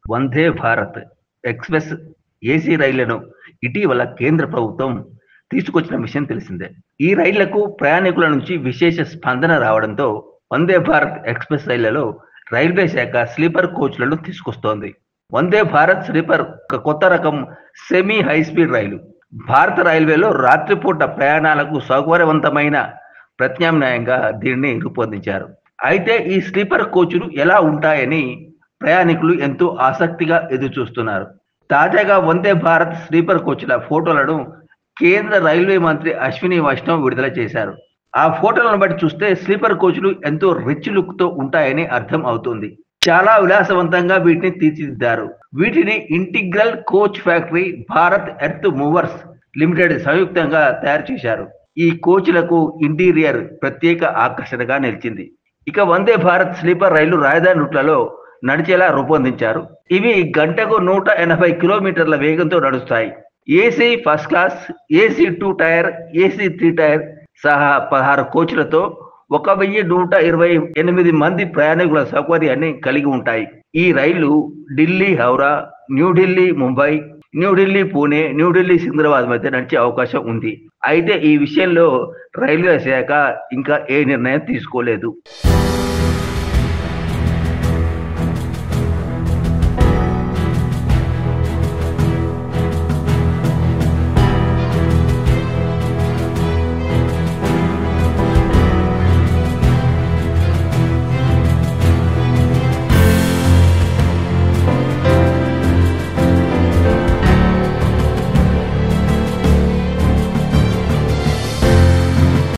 Vande Bharat express AC రైళ్లను ఇటీవల కేంద్ర ప్రభుత్వం తీసుకొచ్చిన విషయం తెలిసిందే. ఈ రైళ్లకు ప్రయాణికుల నుంచి విశేష స్పందన రావడంతో వందే భారత్ ఎక్స్‌ప్రెస్ రైళ్లలో రైల్వే శాఖ స్లీపర్ కోచ్‌లను తీసుకొస్తోంది. వందే భారత్ స్లీపర్ ఒక కొత్త రకం సెమీ హై స్పీడ్ రైలు. భారత రైల్వేలో రాత్రిపూట ప్రయాణాలకు సౌకర్యవంతమైన ప్రత్యామ్నాయంగా దీనిని రూపొందించారు. అయితే ఈ స్లీపర్ కోచ్‌లు ఎలా ఉంటాయని ప్రయాణికులు ఎంతో ఆసక్తిగా ఎదురుచూస్తున్నారు. తాజాగా వందే భారత్ స్లీపర్ కోచ్‌ల ఫోటోలను కేంద్ర రైల్వే మంత్రి అశ్విని వైష్ణవ్ విడుదల చేశారు. ఆ ఫోటోలను బట్టి చూస్తే స్లీపర్ కోచ్‌లు ఎంతో రిచ్ లుక్‌తో ఉంటాయని అర్థం అవుతుంది. చాలా విలాసవంతంగా వీటిని తీర్చిదిద్దారు. వీటిని integral coach factory, Bharat earth movers limited సంయుక్తంగా తయారు చేశారు. ఈ కోచ్‌లకు ఇంటీరియర్ ప్రత్యేక ఆకర్షణగా నిలిచింది. ఇక వందే భారత్ స్లీపర్ రైళ్లు రాజధాని రూట్లలో నడిచేలా రూపొందించారు. ఇవి గంటకు 180 కిలోమీటర్ల వేగంతో నడుస్తాయి. AC first class, AC 2 tier, AC 3 tier సహా 16 కోచ్‌లతో 1128 మంది ప్రయాణికుల సౌకర్యాన్ని కలిగి ఉంటాయి. ఈ రైళ్లు ఢిల్లీ హౌరా, న్యూఢిల్లీ ముంబై, న్యూఢిల్లీ పూణే, న్యూఢిల్లీ సికింద్రాబాద్ మధ్య నడిచే అవకాశం ఉంది. అయితే ఈ విషయంలో రైల్వే శాఖ ఇంకా ఏ నిర్ణయం తీసుకోలేదు.